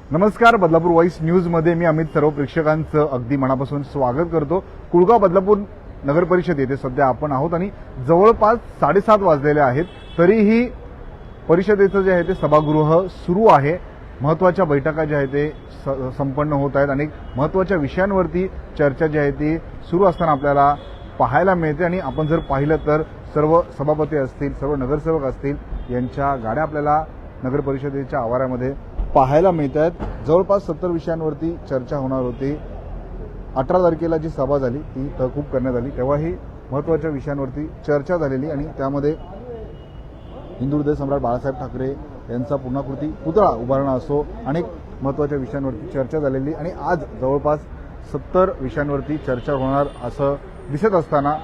नमस्कार, Badlapur voice news मध्ये मी अमित सर्व प्रेक्षकांचं अगदी मनापासून स्वागत करतो। कुळगाव बदलापूर नगर परिषद येथे सध्या आपण आहोत आणि जवळपास 7:30 वाजलेले आहेत, तरीही परिषदेचं जे आहे ते सभागृह सुरू आहे। महत्त्वाच्या बैठका ज्या आहेत ते संपन्न होत आहेत। अनेक महत्त्वाच्या विषयांवरती चर्चा जी आहे ती सुरू असताना आपल्याला पाहायला मिळते आणि आपण जर पाहिलं तर सर्व सभापती असतील, सर्व नगरसेवक असतील यांच्या गाड्या आपल्याला नगर परिषदेच्या आवारामध्ये पाहायला मिळत आहेत। जवळपास 70 विषयांवरती चर्चा होणार होती। 18 तारखेला जी सभा झाली ती तहकूब करण्यात आली, तेव्हाही महत्त्वाच्या विषयांवरती चर्चा झालेली आणि त्यामध्ये हिंदू हृदय सम्राट बाळासाहेब ठाकरे यांचा पूर्णाकृती पुतळा उभारणं असो, अनेक महत्त्वाच्या विषयांवरती चर्चा झालेली आणि आज जवळपास 70 विषयांवरती चर्चा होणार असं दिसत असताना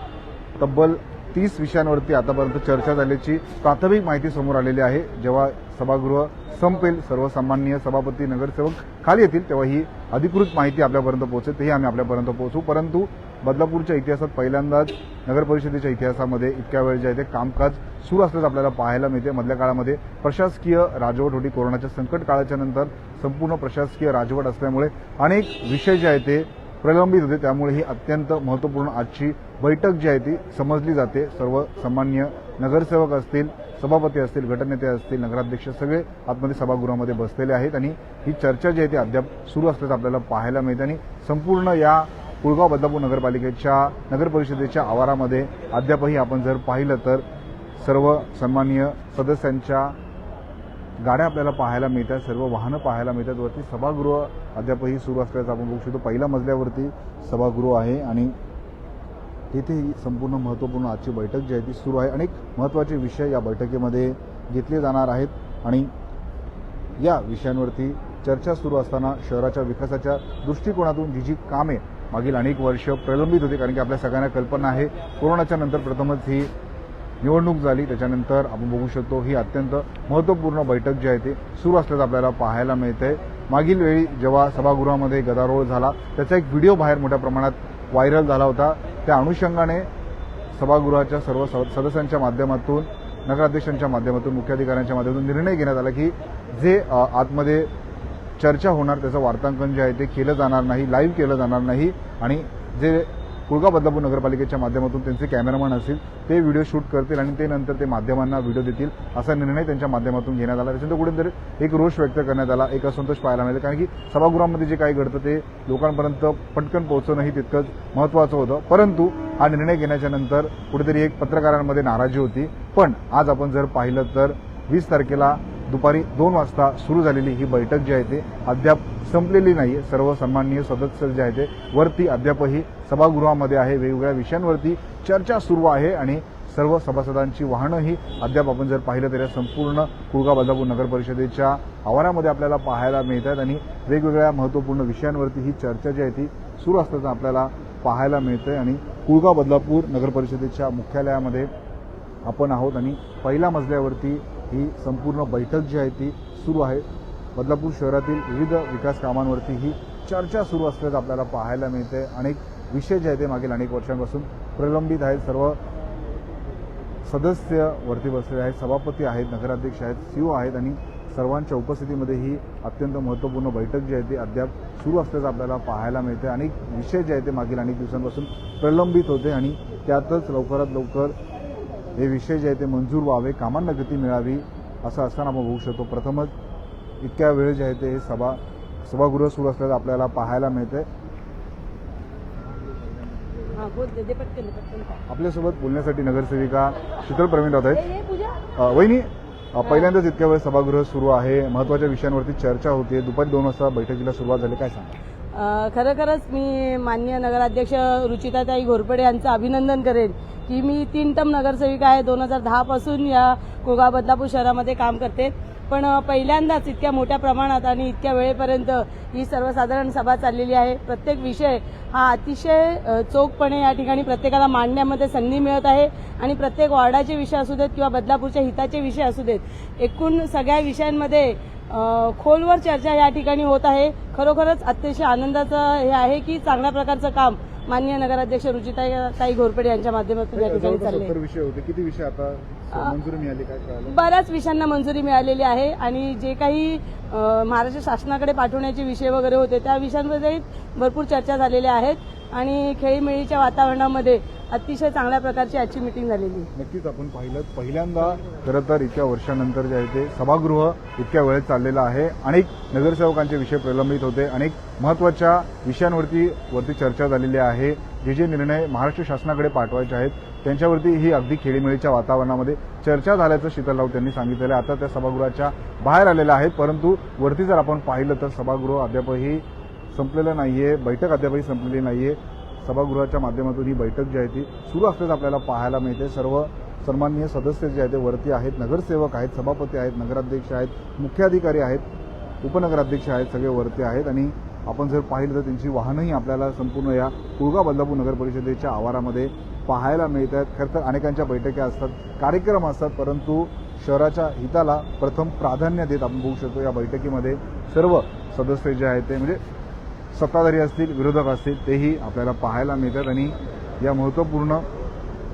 तब्बल 30 विषयांवरती आतापर्यंत चर्चा झाल्याची प्राथमिक माहिती समोर आलेली आहे। जेव्हा सभागृह संपेल, सर्वसामान्य सभापती नगरसेवक खाली येतील तेव्हा ही अधिकृत माहिती आपल्यापर्यंत पोहोचेल, तेही आम्ही आपल्यापर्यंत पोहोचू। परंतु बदलापूरच्या इतिहासात पहिल्यांदाच नगर परिषदेच्या इतिहासामध्ये इतक्या वेळ जे आहे ते कामकाज सुरू असल्याचं आपल्याला पाहायला मिळते। मधल्या काळामध्ये प्रशासकीय राजवट होती, कोरोनाच्या संकट काळाच्या नंतर संपूर्ण प्रशासकीय राजवट असल्यामुळे अनेक विषय जे आहेत ते प्रलंबित होते, त्यामुळे ही अत्यंत महत्त्वपूर्ण आजची बैठक जी आहे ती समजली जाते। सर्व सामान्य नगरसेवक असतील, सभापती असतील, गटनेते असतील, नगराध्यक्ष सगळे आतमध्ये सभागृहामध्ये बसलेले आहेत आणि ही चर्चा जी आहे ती अद्याप सुरू असल्याचं आपल्याला पाहायला मिळते आणि संपूर्ण या कुळगाव बदलापूर नगरपालिकेच्या नगर परिषदेच्या आवारामध्ये अद्यापही आपण जर पाहिलं तर सर्व सन्माननीय सदस्यांच्या गाड्या आपल्याला पाहायला मिळतात, सर्व वाहनं पाहायला मिळतात। वरती सभागृह अद्यापही सुरू असल्याचं आपण बघू शकतो। पहिल्या मजल्यावरती सभागृह आहे आणि तिथेही संपूर्ण महत्त्वपूर्ण आजची बैठक जी आहे ती सुरू आहे। अनेक महत्त्वाचे विषय या बैठकीमध्ये घेतले जाणार आहेत आणि या विषयांवरती चर्चा सुरू असताना शहराच्या विकासाच्या दृष्टिकोनातून जी कामे मागील अनेक वर्ष प्रलंबित होती, कारण की आपल्या सगळ्यांना कल्पना आहे कोरोनाच्या नंतर प्रथमच ही निवडणूक झाली, त्याच्यानंतर आपण बघू शकतो ही अत्यंत महत्त्वपूर्ण बैठक जी आहे ती सुरू असल्याचं आपल्याला पाहायला मिळते। मागील वेळी जेव्हा सभागृहामध्ये गदारोळ झाला त्याचा एक व्हिडिओ बाहेर मोठ्या प्रमाणात व्हायरल झाला होता। त्या अनुषंगाने सभागृहाच्या सर्व सदस्यांच्या माध्यमातून, नगराध्यक्षांच्या माध्यमातून, मुख्याधिकाऱ्यांच्या माध्यमातून निर्णय घेण्यात आला की जे आतमध्ये चर्चा होणार त्याचं वार्तांकन जे आहे ते केलं जाणार नाही, लाईव्ह केलं जाणार नाही आणि जे कुळगाव बदलापूर नगरपालिकेच्या माध्यमातून त्यांचे कॅमेरामॅन असतील ते व्हिडिओ शूट करतील आणि ते नंतर ते माध्यमांना व्हिडिओ देतील, असा निर्णय त्यांच्या माध्यमातून घेण्यात आला। त्याच्यानंतर कुठेतरी एक रोष व्यक्त करण्यात आला, एक असंतोष पाहायला मिळाला, कारण की सभागृहामध्ये जे काही घडतं ते लोकांपर्यंत पटकन पोहोचणंही तितकंच महत्त्वाचं होतं। परंतु हा निर्णय घेण्याच्या नंतर कुठेतरी एक पत्रकारांमध्ये नाराजी होती। पण आज आपण जर पाहिलं तर 20 तारखेला दुपारी 2 वाजता सुरू झालेली ही बैठक जी आहे ते अद्याप संपलेली नाही। सर्व सन्माननीय सदस्य जे आहे ते वरती अद्यापही सभागृहामध्ये आहे, वेगवेगळ्या विषयांवरती चर्चा सुरू आहे आणि सर्व सभासदांची वाहनंही अद्याप आपण जर पाहिलं तर संपूर्ण कुळगाव बदलापूर नगर परिषदेच्या आवारामध्ये आपल्याला पाहायला मिळतात आणि वेगवेगळ्या महत्त्वपूर्ण विषयांवरती ही चर्चा जी आहे ती सुरू असल्याचं आपल्याला पाहायला मिळतंय आणि कुळगाव बदलापूर नगर परिषदेच्या मुख्यालयामध्ये आपण आहोत आणि पहिल्या मजल्यावरती ही संपूर्ण बैठक जी आहे ती सुरू आहे। बदलापूर शहरातील विविध विकास कामांवरती ही चर्चा सुरू असल्याचं आपल्याला पाहायला मिळते। अनेक विषय जे आहेत ते मागील अनेक वर्षांपासून प्रलंबित आहेत। सर्व सदस्य वरती बसलेले आहेत, सभापती आहेत, नगराध्यक्ष आहेत, सीओ आहेत आणि सर्वांच्या उपस्थितीमध्ये ही अत्यंत महत्त्वपूर्ण बैठक जी आहे ती अद्याप सुरू असल्याचं आपल्याला पाहायला मिळते। अनेक विषय जे आहेत ते मागील अनेक दिवसांपासून प्रलंबित होते आणि त्यातच लवकरात लवकर हे विषय जे आहे ते मंजूर व्हावे, कामांना गती मिळावी, असं असताना आपण बघू शकतो प्रथमच इतक्या वेळ जे आहे ते सभागृह सुरू असल्याचं आपल्याला पाहायला मिळते। आपल्यासोबत बोलण्यासाठी नगरसेविका शीतल प्रवीण राऊत आहेत। वहिनी, पहिल्यांदाच इतक्या वेळ सभागृह सुरू आहे, महत्त्वाच्या विषयांवरती चर्चा होते, दुपारी 2 वाजता बैठकीला सुरुवात झाली, काय सांगा? खरोखरच मी माननीय नगराध्यक्ष रुचिताताई घोरपडे यांचं अभिनंदन करेन की मी 3 टर्म नगरसेविका आहे, 2010 पासून या कुळगाव बदलापूर शहरामध्ये काम करते। पण पहिल्यांदाच इतक्या मोठ्या प्रमाणात आणि इतक्या वेळेपर्यंत ही सर्वसाधारण सभा चाललेली आहे। प्रत्येक विषय हा अतिशय चोखपणे या ठिकाणी प्रत्येकाला मांडण्यामध्ये संधी मिळत आहे आणि प्रत्येक वॉर्डाचे विषय असू देत किंवा बदलापूरच्या हिताचे विषय असू देत, एकूण सगळ्या विषयांमध्ये खोलवर चर्चा या ठिकाणी होत आहे। खरोखरच अतिशय आनंदाचं हे आहे की चांगल्या प्रकारचं काम माननीय नगराध्यक्ष रुचिताताई घोरपडे यांच्या माध्यमातून या ठिकाणी चालले. 70 विषय होते, किती विषय आता मंजुरी मिळाली काय कळालं? बऱ्याच विषयांना मंजुरी मिळालेली आहे आणि जे काही महाराष्ट्र शासनाकडे पाठवण्याचे विषय वगैरे होते त्या विषयांमध्ये भरपूर चर्चा झालेल्या आहेत आणि खेळीमेळीच्या वातावरणामध्ये अतिशय चांगल्या प्रकारची आजची मीटिंग झालेली. नक्कीच आपण पाहिलं पहिल्यांदा खरं तर इतक्या वर्षानंतर जे आहे ते सभागृह इतक्या वेळेत चाललेलं आहे. अनेक नगरसेवकांचे विषय प्रलंबित होते, अनेक महत्त्वाच्या विषयांवरती चर्चा झालेली आहे. जे निर्णय महाराष्ट्र शासनाकडे पाठवायचे आहेत त्यांच्यावरती ही अगदी खेळीमेळीच्या वातावरणामध्ये चर्चा झाल्याचं शीतल राऊत यांनी सांगितलेलं आहे. आता त्या सभागृहाच्या बाहेर आलेल्या आहेत, परंतु वरती जर आपण पाहिलं तर सभागृह अद्यापही संपलेलं नाहीये, बैठक अद्यापही संपलेली नाहीये. सभागृहाच्या माध्यमातून ही बैठक जी आहे ती सुरू असल्याचं आपल्याला पाहायला मिळते. सर्व सन्माननीय सदस्य जे आहेत ते वरती आहेत, नगरसेवक आहेत, सभापती आहेत, नगराध्यक्ष आहेत, मुख्याधिकारी आहेत, उपनगराध्यक्ष आहेत, सगळे वरती आहेत आणि आपण जर पाहिलं तर त्यांची वाहनंही आपल्याला संपूर्ण या कुळगाव बदलापूर नगर परिषदेच्या आवारामध्ये पाहायला मिळत आहेत. खरं तर अनेकांच्या बैठका असतात, कार्यक्रम असतात, परंतु शहराच्या हिताला प्रथम प्राधान्य देत आपण बघू शकतो या बैठकीमध्ये सर्व सदस्य जे आहेत ते म्हणजे सत्ताधारी असतील, विरोधक असतील, तेही आपल्याला पाहायला मिळतात आणि या महत्त्वपूर्ण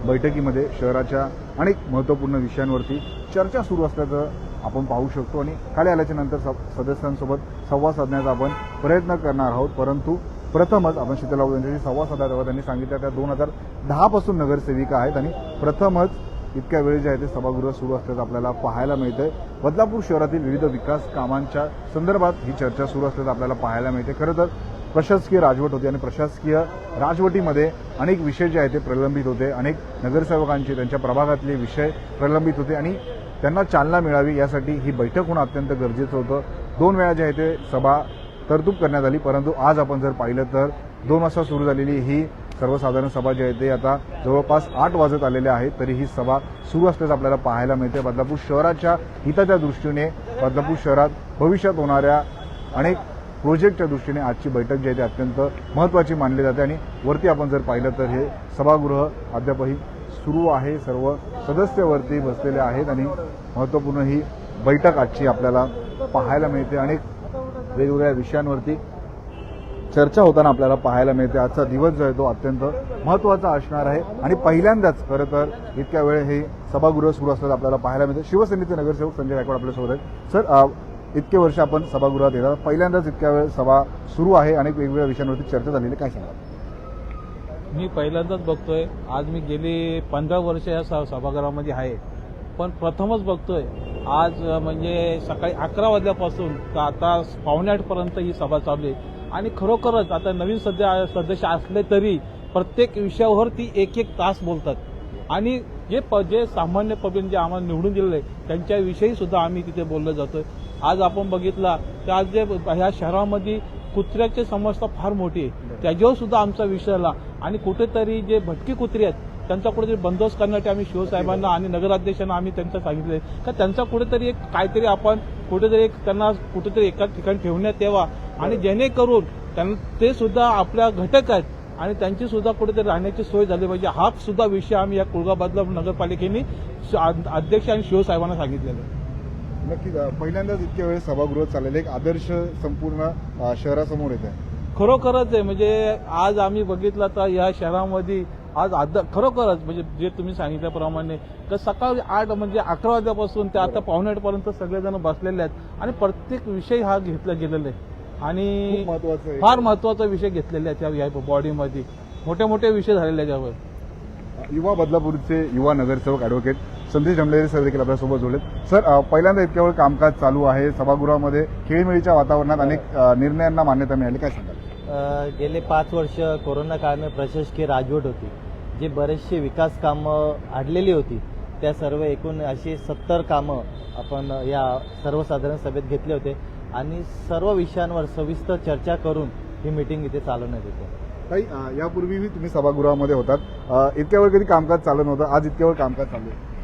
बैठकीमध्ये शहराच्या अनेक महत्त्वपूर्ण विषयांवरती चर्चा सुरू असल्याचं आपण पाहू शकतो आणि खाली आल्याच्या नंतर सदस्यांसोबत संवाद साधण्याचा आपण प्रयत्न करणार आहोत. परंतु प्रथमच आपण शीतल राऊत यांच्याशी संवाद साधला तेव्हा त्यांनी सांगितलं त्या 2010 पासून नगरसेविका आहेत आणि प्रथमच इतक्या वेळ जे आहे ते सभागृह सुरू असल्याचं आपल्याला पाहायला मिळतंय. बदलापूर शहरातील विविध विकास कामांच्या संदर्भात ही चर्चा सुरू असल्याचं आपल्याला पाहायला मिळते. खरं तर प्रशासकीय राजवट होती आणि प्रशासकीय राजवटीमध्ये अनेक विषय जे आहेत ते प्रलंबित होते, अनेक नगरसेवकांचे त्यांच्या प्रभागातले विषय प्रलंबित होते आणि त्यांना चालना मिळावी यासाठी ही बैठक होणं अत्यंत गरजेचं होतं. 2 वेळा जे आहे ते सभा तरतूद करण्यात आली, परंतु आज आपण जर पाहिलं तर 2 वाजता सुरू झालेली ही सर्वसाधारण सभा जी आहे ते आता जवळपास 8 वाजत आलेले आहेत, तरी ही सभा सुरू असल्याचं आपल्याला पाहायला मिळते. बदलापूर शहराच्या हिताच्या दृष्टीने, बदलापूर शहरात भविष्यात होणाऱ्या अनेक प्रोजेक्टच्या दृष्टीने आजची बैठक जी आहे ती अत्यंत महत्त्वाची मानली जाते आणि वरती आपण जर पाहिलं तर हे सभागृह अद्यापही सुरू आहे. सर्व सदस्य वरती बसलेले आहेत आणि महत्त्वपूर्ण ही बैठक आजची आपल्याला पाहायला मिळते. अनेक वेगवेगळ्या विषयांवरती चर्चा होताना आपल्याला पाहायला मिळते. आजचा दिवस जो आहे तो अत्यंत महत्त्वाचा असणार आहे आणि पहिल्यांदाच खरं तर इतक्या वेळ हे सभागृह सुरू असल्याचं आपल्याला पाहायला मिळते. शिवसेनेचे नगरसेवक संजय गायकवाड आपल्यासोबत आहेत. सर, इतके वर्ष आपण सभागृहात येतात, पहिल्यांदाच इतक्या वेळ सभा सुरू आहे, अनेक वेगवेगळ्या विषयांवरती चर्चा झालेली, काय सांगा? मी पहिल्यांदाच बघतोय. आज मी गेली 15 वर्ष या सभागृहामध्ये आहे, पण प्रथमच बघतोय आज म्हणजे सकाळी 11 वाजल्यापासून तर आता 7:45 पर्यंत ही सभा चालू आहे आणि खरोखरच आता नवीन सदस्य असले तरी प्रत्येक विषयावर ती 1-1 तास बोलतात आणि जे सामान्य पब्लिक जे आम्हाला निवडून दिलेले त्यांच्याविषयी सुद्धा आम्ही तिथे बोललं जातोय. आज आपण बघितला तर आज जे ह्या शहरामध्ये कुत्र्याची समस्या फार मोठी आहे, त्याच्यावर सुद्धा आमचा विषय आला आणि कुठेतरी जे भटकी कुत्री आहेत त्यांचा कुठेतरी बंदोबस्त करण्यासाठी आम्ही शिवसाहेबांना आणि नगराध्यक्षांना आम्ही त्यांचं सांगितले का त्यांचा कुठेतरी एक काहीतरी आपण कुठेतरी त्यांना कुठेतरी एका ठिकाणी ठेवण्यात यावा आणि जेणेकरून ते सुद्धा आपल्या घटक आहेत आणि त्यांची सुद्धा कुठेतरी राहण्याची सोय झाली पाहिजे. हा सुद्धा विषय आम्ही या कुळगाव बदलापूर नगरपालिकेने अध्यक्ष आणि शिवसाहेबांना सांगितलेला आहे. नक्कीच पहिल्यांदाच इतक्या वेळ सभागृह चाललेलं एक आदर्श संपूर्ण शहरासमोर येत आहे. खरोखरच आहे. म्हणजे आज आम्ही बघितलं तर या शहरामध्ये आज खरोखरच म्हणजे जे तुम्ही सांगितल्याप्रमाणे तर सकाळी 8 म्हणजे 11 वाजल्यापासून ते आता 7:45 पर्यंत सगळेजण बसलेले आहेत आणि प्रत्येक विषय हा घेतला गेलेला आहे आणि फार महत्वाचा विषय घेतलेले आहेत या बॉडीमध्ये. मोठे मोठे विषय झालेले आहेत यावर. युवा बदलापूरचे युवा नगरसेवक ॲडव्होकेट संदेश जमलेरे सर देखील आपल्यासोबत जोडलेत. सर, पहिल्यांदा इतक्या वेळ कामकाज चालू आहे सभागृहामध्ये, खेळीमेळीच्या वातावरणात अनेक निर्णयांना मान्यता मिळाली, काय सांगाल? गेले 5 वर्ष कोरोना काळात प्रशासकीय राजवट होती, जे बरेचसे विकास कामं अडलेली होती, त्या सर्व एकूण अशी 70 कामं आपण या सर्वसाधारण सभेत घेतले होते आणि सर्व विषयांवर सविस्तर चर्चा करून ही मीटिंग इथे चालवण्यात येते. ताई, यापूर्वीही तुम्ही सभागृहामध्ये होतात, इतक्या वेळ कधी कामकाज चालू नव्हतं, आज इतक्या वेळ कामकाज चालू आहे?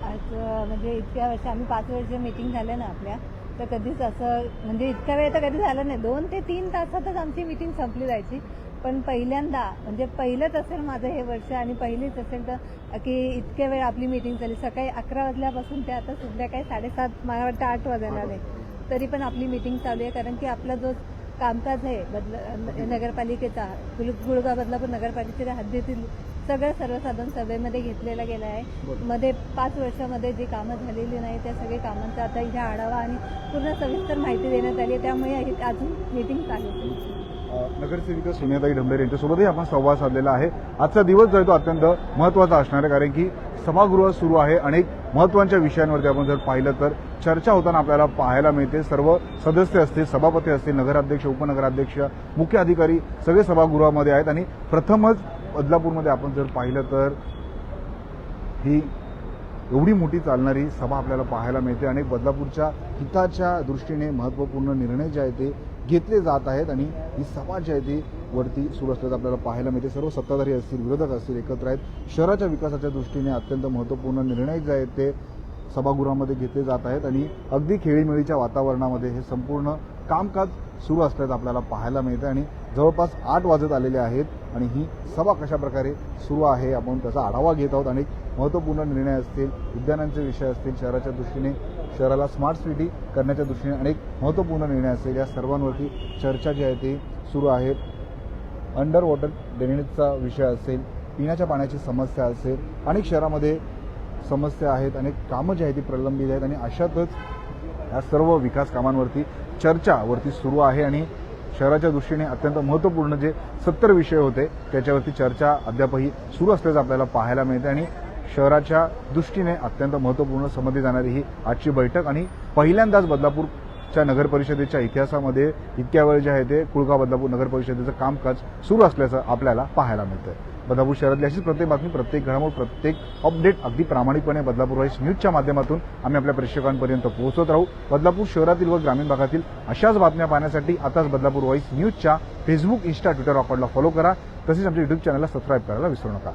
आज म्हणजे इतक्या वर्ष आम्ही 5 वर्ष मीटिंग झाल्या ना आपल्या, तर कधीच असं म्हणजे इतक्या वेळ तर कधी झालं नाही. 2 ते 3 तासातच आमची मीटिंग संपली जायची. पण पहिल्यांदा म्हणजे पहिलंच असेल माझं हे वर्ष आणि पहिलीच असेल तर की इतक्या वेळ आपली मीटिंग झाली. सकाळी 11 वाजल्यापासून ते आता संध्याकाळी 7:30 मला वाटतं 8 वाजायला आले तरी पण आपली मीटिंग चालू आहे. कारण की आपला जो कामकाज आहे नगरपालिकेचा कुळगाव बदलापूर नगरपालिकेच्या हद्दीतील सगळं सर्वसाधारण सभेमध्ये घेतलेला गेला आहे. मध्ये 5 वर्षामध्ये जी कामं झालेली नाही त्या सगळ्या कामांचा आता इथे आढावा आणि पूर्ण सविस्तर माहिती देण्यात आली. त्यामुळे अजून मीटिंग चालू आहे. नगरसेविका सोनियाताई ढमढेरे यांच्यासोबतही आपण संवाद साधलेला आहे. आजचा दिवस जो आहे तो अत्यंत महत्त्वाचा असणार आहे, कारण की सभागृह सुरू आहे. अनेक महत्त्वाच्या विषयांवरती आपण जर पाहिलं तर चर्चा होताना आपल्याला पाहायला मिळते. सर्व सदस्य असतील, सभापती असतील, नगराध्यक्ष, उपनगराध्यक्ष, मुख्य अधिकारी सगळे सभागृहामध्ये आहेत. आणि प्रथमच बदलापूरमध्ये आपण जर पाहिलं तर ही एवढी मोठी चालणारी सभा आपल्याला पाहायला मिळते. आणि बदलापूरच्या हिताच्या दृष्टीने महत्त्वपूर्ण निर्णय जे आहेत ते घेतले जात आहेत. आणि ही सभा जी आहे ती वरती सुरू असल्याचं आपल्याला पाहायला मिळते. सर्व सत्ताधारी असतील, विरोधक असतील, एकत्र आहेत. शहराच्या विकासाच्या दृष्टीने अत्यंत महत्त्वपूर्ण निर्णय जे आहेत ते सभागृहामध्ये घेतले जात आहेत. आणि अगदी खेळीमेळीच्या वातावरणामध्ये हे संपूर्ण कामकाज सुरू असल्याचं आपल्याला पाहायला मिळतं. आणि जवळपास 8 वाजत आलेले आहेत आणि ही सभा कशा प्रकारे सुरू आहे आपण त्याचा आढावा घेत आहोत. अनेक महत्त्वपूर्ण निर्णय असतील, उद्यानांचे विषय असतील, शहराच्या दृष्टीने शहराला स्मार्ट सिटी करण्याच्या दृष्टीने अनेक महत्त्वपूर्ण निर्णय असतील, या सर्वांवरती चर्चा जी आहे ती सुरू आहे. अंडर वॉटर ड्रेनेजचा विषय असेल, पिण्याच्या पाण्याची समस्या असेल, अनेक शहरामध्ये समस्या आहेत, अनेक कामं जी आहेत ती प्रलंबित आहेत. आणि अशातच या सर्व विकास कामांवरती चर्चा वरती सुरू आहे. आणि शहराच्या दृष्टीने अत्यंत महत्त्वपूर्ण जे 70 विषय होते त्याच्यावरती चर्चा अद्यापही सुरू असल्याचं आपल्याला पाहायला मिळते. आणि शहराच्या दृष्टीने अत्यंत महत्त्वपूर्ण समजली जाणारी ही आजची बैठक. आणि पहिल्यांदाच बदलापूरच्या नगर परिषदेच्या इतिहासामध्ये इतक्या वेळ जे आहे ते कुळगाव बदलापूर नगर परिषदेचं कामकाज सुरू असल्याचं आपल्याला पाहायला मिळतं. बदलापूर शहरातली अशीच प्रत्येक बातमी, प्रत्येक घडामोड, प्रत्येक अपडेट अगदी प्रामाणिकपणे बदलापूर वाईस न्यूजच्या माध्यमातून आम्ही आपल्या प्रेक्षकांपर्यंत पोहोचवत राहू. बदलापूर शहरातील व ग्रामीण भागातील अशाच बातम्या पाहण्यासाठी आताच बदलापूर वाईस न्यूजच्या फेसबुक, इंस्टा, ट्विटर अकाउंटला फॉलो करा. तसेच आमच्या युट्यूब चॅनलला सबस्क्राईब करायला विसरू नका.